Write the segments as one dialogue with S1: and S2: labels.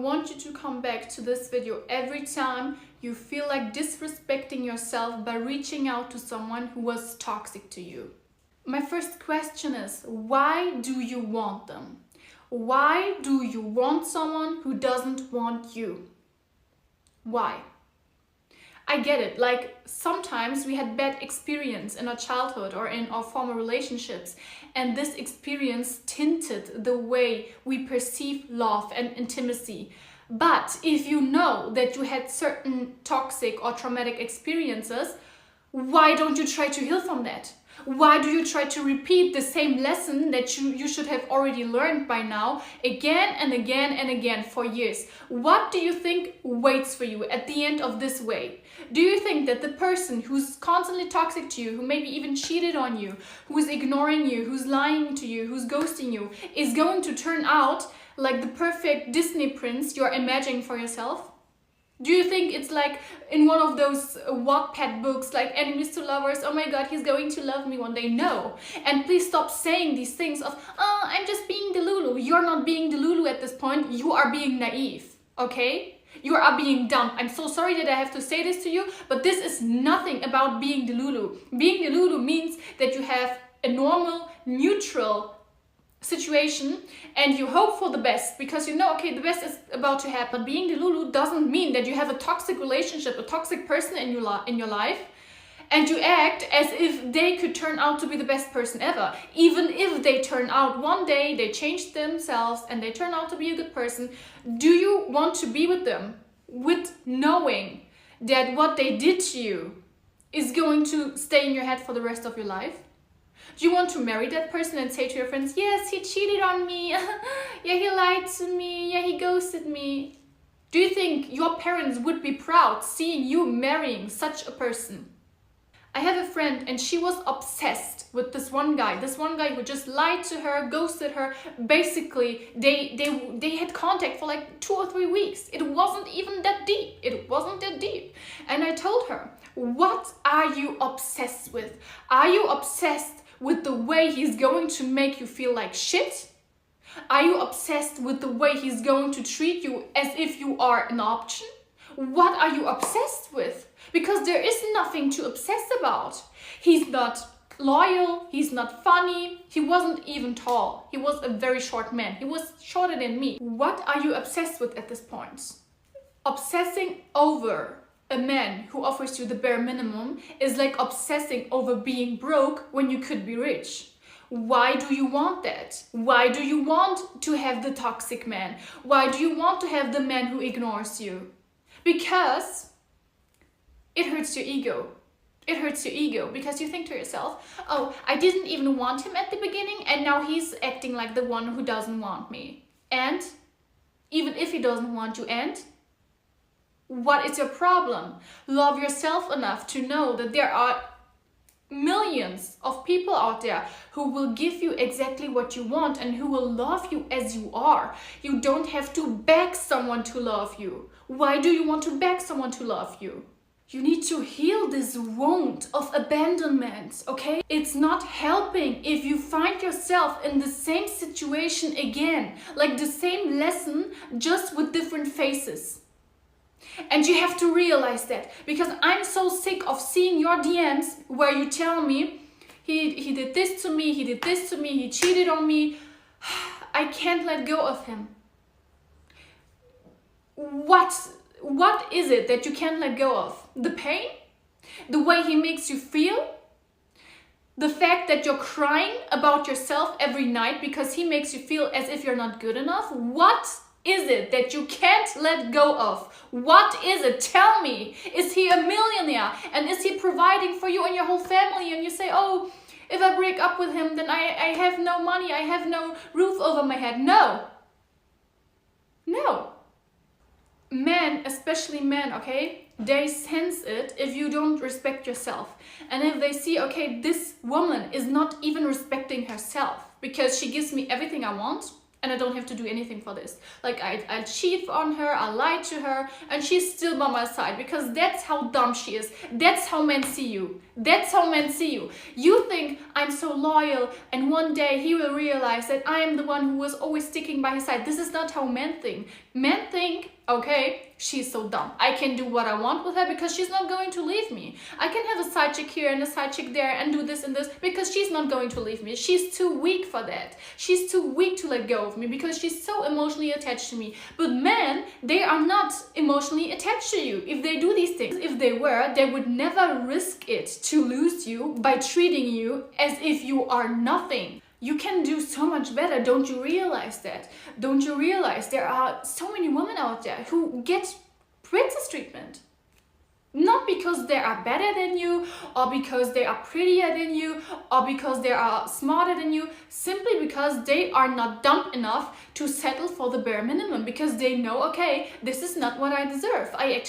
S1: want you to come back to this video every time you feel like disrespecting yourself by reaching out to someone who was toxic to you. My first question is, why do you want them? Why do you want someone who doesn't want you? Why? I get it, like sometimes we had bad experience in our childhood or in our former relationships, and this experience tinted the way we perceive love and intimacy. But if you know that you had certain toxic or traumatic experiences, why don't you try to heal from that? Why do you try to repeat the same lesson that you should have already learned by now again and again and again for years? What do you think waits for you at the end of this way? Do you think that the person who's constantly toxic to you, who maybe even cheated on you, who's ignoring you, who's lying to you, who's ghosting you, is going to turn out like the perfect Disney prince you're imagining for yourself? Do you think it's like in one of those Wattpad books, like enemies to lovers, oh my god, he's going to love me one day? No. And please stop saying these things of, oh, I'm just being Delulu. You're not being Delulu at this point. You are being naive, okay? You are being dumb. I'm so sorry that I have to say this to you, but this is nothing about being Delulu. Being Delulu means that you have a normal, neutral situation and you hope for the best because you know, okay, the best is about to happen. But being Delulu doesn't mean that you have a toxic relationship, a toxic person in your life, and you act as if they could turn out to be the best person ever. Even if they turn out one day, they change themselves and they turn out to be a good person, do you want to be with them with knowing that what they did to you is going to stay in your head for the rest of your life? Do you want to marry that person and say to your friends, yes, he cheated on me, yeah, he lied to me, yeah, he ghosted me? Do you think your parents would be proud seeing you marrying such a person? I have a friend and she was obsessed with this one guy who just lied to her, ghosted her. Basically, they had contact for like 2 or 3 weeks. It wasn't even that deep. It wasn't that deep. And I told her, what are you obsessed with? Are you obsessed with the way he's going to make you feel like shit? Are you obsessed with the way he's going to treat you as if you are an option? What are you obsessed with? Because there is nothing to obsess about. He's not loyal, he's not funny, he wasn't even tall. He was a very short man. He was shorter than me. What are you obsessed with at this point? Obsessing over a man who offers you the bare minimum is like obsessing over being broke when you could be rich. Why do you want that? Why do you want to have the toxic man? Why do you want to have the man who ignores you? Because it hurts your ego. It hurts your ego because you think to yourself, oh, I didn't even want him at the beginning and now he's acting like the one who doesn't want me. And even if he doesn't want you, and what is your problem? Love yourself enough to know that there are millions of people out there who will give you exactly what you want and who will love you as you are. You don't have to beg someone to love you. Why do you want to beg someone to love you? You need to heal this wound of abandonment, okay? It's not helping if you find yourself in the same situation again, like the same lesson, just with different faces. And you have to realize that, because I'm so sick of seeing your DMs where you tell me, he did this to me, he did this to me, he cheated on me. I can't let go of him. What is it that you can't let go of? The pain? The way he makes you feel? The fact that you're crying about yourself every night because he makes you feel as if you're not good enough? What is it that you can't let go of? What is it? Tell me. Is he a millionaire? And is he providing for you and your whole family? And you say, oh, if I break up with him, then I have no money. I have no roof over my head. No. No. Men, especially men, okay, they sense it if you don't respect yourself. And if they see, okay, this woman is not even respecting herself because she gives me everything I want and I don't have to do anything for this. Like I cheat on her, I lie to her, and she's still by my side, because that's how dumb she is. That's how men see you. That's how men see you. You think I'm so loyal, and one day he will realize that I am the one who was always sticking by his side. This is not how men think. Men think, okay, she's so dumb. I can do what I want with her because she's not going to leave me. I can have a side chick here and a side chick there and do this and this because she's not going to leave me. She's too weak for that. She's too weak to let go of me because she's so emotionally attached to me. But men, they are not emotionally attached to you. If they do these things, if they were, they would never risk it to lose you by treating you as if you are nothing. You can do so much better. Don't you realize that? Don't you realize there are so many women out there who get princess treatment? Not because they are better than you, or because they are prettier than you, or because they are smarter than you, simply because they are not dumb enough to settle for the bare minimum, because they know, okay, this is not what I deserve. I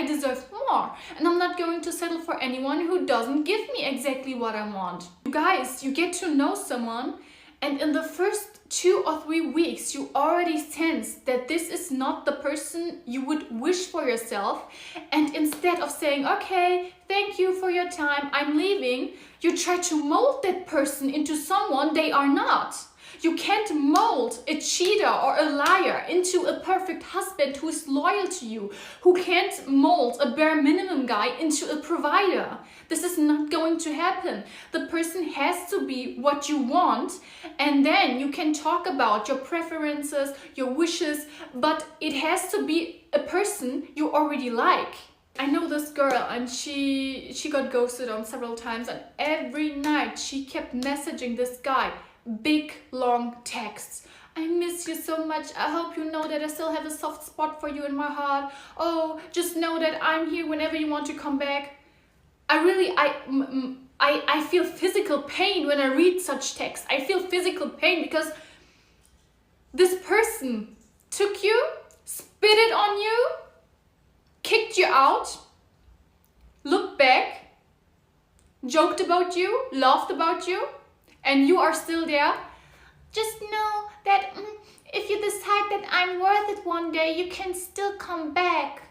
S1: deserve more, and I'm not going to settle for anyone who doesn't give me exactly what I want. You guys, you get to know someone, and in the first 2 or 3 weeks, you already sense that this is not the person you would wish for yourself. And instead of saying, okay, thank you for your time, I'm leaving, you try to mold that person into someone they are not. You can't mold a cheater or a liar into a perfect husband who is loyal to you, who can't mold a bare minimum guy into a provider. This is not going to happen. The person has to be what you want, and then you can talk about your preferences, your wishes, but it has to be a person you already like. I know this girl, and she got ghosted on several times, and every night she kept messaging this guy big long texts. I miss you so much. I hope you know that I still have a soft spot for you in my heart. Oh, just know that I'm here whenever you want to come back. I feel physical pain when I read such text. I feel physical pain because this person took you, spit it on you, kicked you out, looked back, joked about you, laughed about you, and you are still there. Just know that if you decide that I'm worth it one day, you can still come back.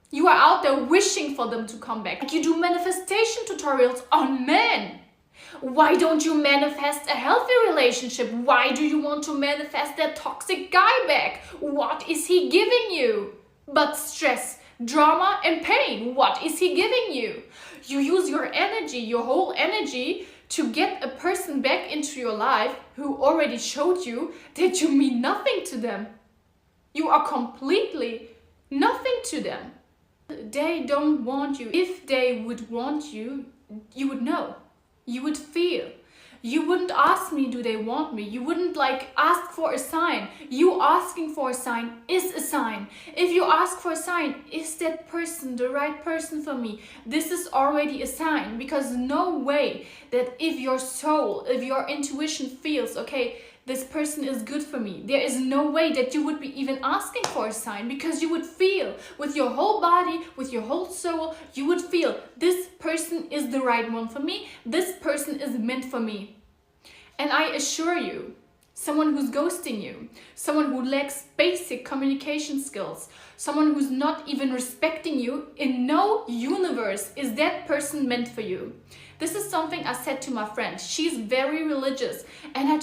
S1: You are out there wishing for them to come back. Like you do manifestation tutorials on men. Why don't you manifest a healthy relationship? Why do you want to manifest that toxic guy back? What is he giving you? But stress, drama, and pain. What is he giving you? You use your energy, your whole energy, to get a person back into your life who already showed you that you mean nothing to them. You are completely nothing to them. They don't want you. If they would want you, you would know. You would feel. You wouldn't ask me, do they want me? You wouldn't ask for a sign. You asking for a sign is a sign. If you ask for a sign, is that person the right person for me? This is already a sign, because no way that if your soul, if your intuition feels, okay, this person is good for me, there is no way that you would be even asking for a sign, because you would feel with your whole body, with your whole soul, you would feel this person is the right one for me, this person is meant for me. And I assure you, someone who's ghosting you, someone who lacks basic communication skills, someone who's not even respecting you, in no universe is that person meant for you. This is something I said to my friend. She's very religious, and I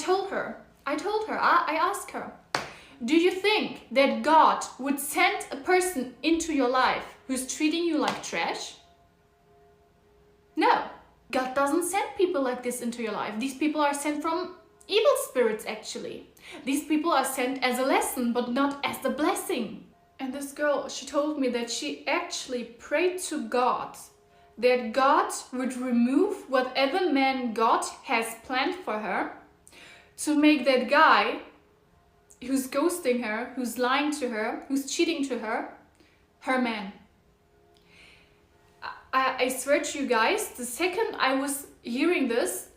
S1: asked her, do you think that God would send a person into your life who's treating you like trash? No, God doesn't send people like this into your life. These people are sent from evil spirits, actually. These people are sent as a lesson, but not as a blessing. And this girl, she told me that she actually prayed to God that God would remove whatever man God has planned for her, to make that guy who's ghosting her, who's lying to her, who's cheating to her, her man. I swear to you guys, the second I was hearing this,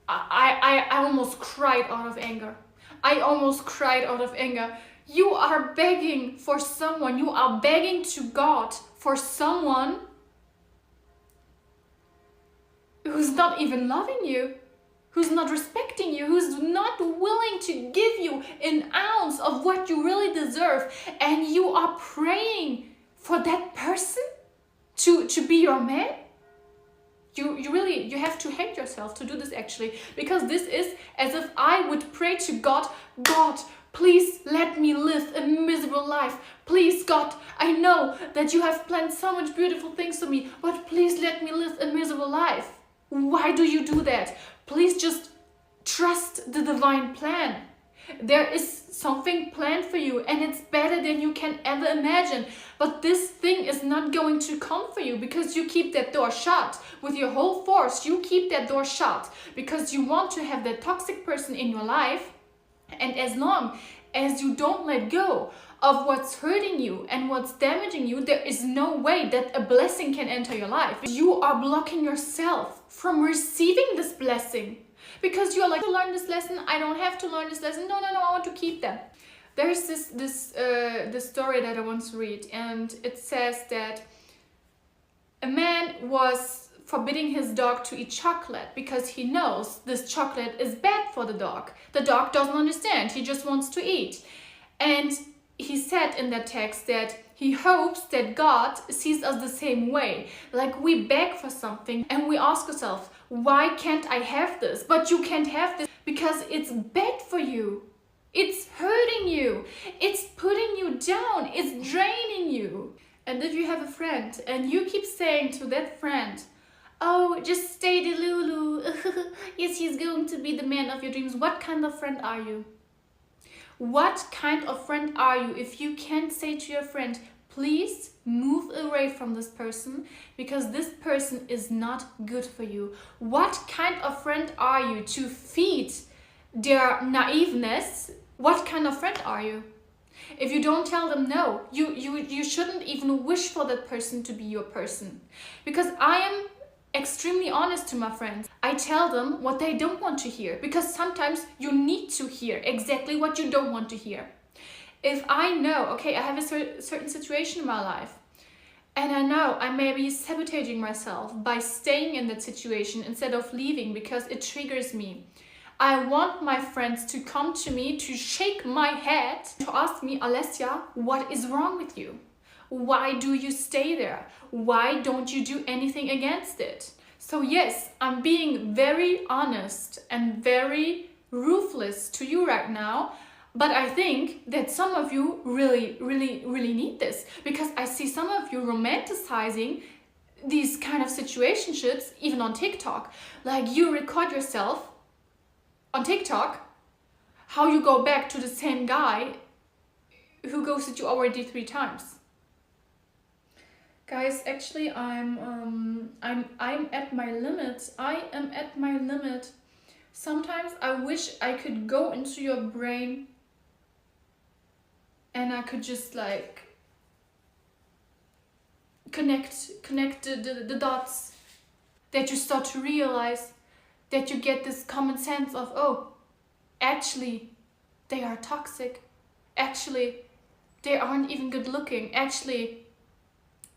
S1: I almost cried out of anger. I almost cried out of anger. You are begging for someone, you are begging to God for someone who's not even loving you. who's not respecting you, who's not willing to give you an ounce of what you really deserve, and you are praying for that person to be your man? You have to hate yourself to do this, actually, because this is as if I would pray to God, God, please let me live a miserable life. Please, God, I know that you have planned so much beautiful things for me, but please let me live a miserable life. Why do you do that? Please just trust the divine plan. There is something planned for you, and it's better than you can ever imagine. But this thing is not going to come for you because you keep that door shut with your whole force. You keep that door shut because you want to have that toxic person in your life. And as long as you don't let go of what's hurting you and what's damaging you, there is no way that a blessing can enter your life. You are blocking yourself from receiving this blessing. Because you're like, to learn this lesson, I don't have to learn this lesson. No, I want to keep them. There's this story that I once read, and it says that a man was forbidding his dog to eat chocolate because he knows this chocolate is bad for the dog. The dog doesn't understand. He just wants to eat. And he said in that text that he hopes that God sees us the same way. Like, we beg for something and we ask ourselves, why can't I have this? But you can't have this because it's bad for you. It's hurting you. It's putting you down. It's draining you. And if you have a friend and you keep saying to that friend, oh, just stay the Lulu. Yes, he's going to be the man of your dreams. What kind of friend are you? What kind of friend are you if you can't say to your friend, please move away from this person because this person is not good for you? What kind of friend are you to feed their naiveness? What kind of friend are you? If you don't tell them no, you shouldn't even wish for that person to be your person. Because I am extremely honest to my friends. I tell them what they don't want to hear, because sometimes you need to hear exactly what you don't want to hear. If I know, okay, I have a certain situation in my life, and I know I may be sabotaging myself by staying in that situation instead of leaving because it triggers me. I want my friends to come to me, to shake my head, to ask me, Alessia, what is wrong with you? Why do you stay there? Why don't you do anything against it? So yes, I'm being very honest and very ruthless to you right now, but I think that some of you really need this, because I see some of you romanticizing these kind of situationships, even on TikTok. Like, you record yourself on TikTok, how you go back to the same guy who ghosted you already 3 times. Guys, actually, I'm at my limit. I am at my limit. Sometimes I wish I could go into your brain and I could just like connect the dots, that you start to realize, that you get this common sense of, oh, actually they are toxic. Actually, they aren't even good looking. Actually,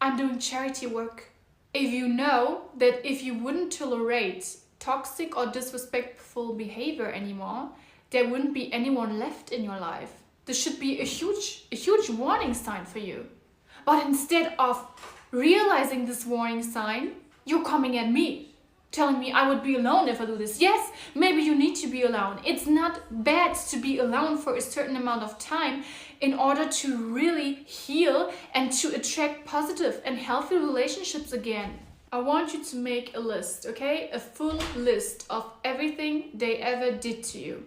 S1: I'm doing charity work. If you know that if you wouldn't tolerate toxic or disrespectful behavior anymore, there wouldn't be anyone left in your life. This should be a huge warning sign for you. But instead of realizing this warning sign, you're coming at me, telling me I would be alone if I do this. Yes, maybe you need to be alone. It's not bad to be alone for a certain amount of time in order to really heal and to attract positive and healthy relationships again. I want you to make a list, okay? A full list of everything they ever did to you.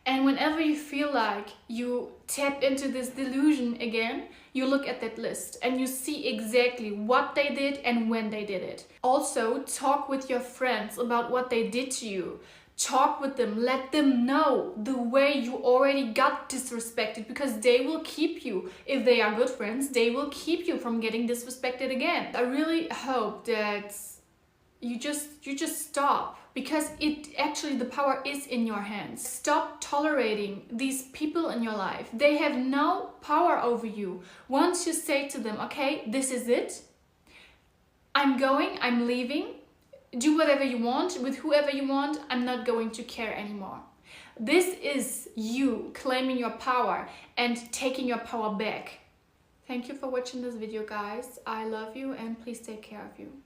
S1: And whenever you feel like you tap into this delusion again, you look at that list and you see exactly what they did and when they did it. Also, talk with your friends about what they did to you. Talk with them, let them know the way you already got disrespected, because they will keep you, if they are good friends, they will keep you from getting disrespected again. I really hope that you just stop, because it actually, the power is in your hands. Stop tolerating these people in your life. They have no power over you. Once you say to them, okay, this is it, I'm going, I'm leaving, do whatever you want with whoever you want. I'm not going to care anymore. This is you claiming your power and taking your power back. Thank you for watching this video, guys. I love you, and please take care of you.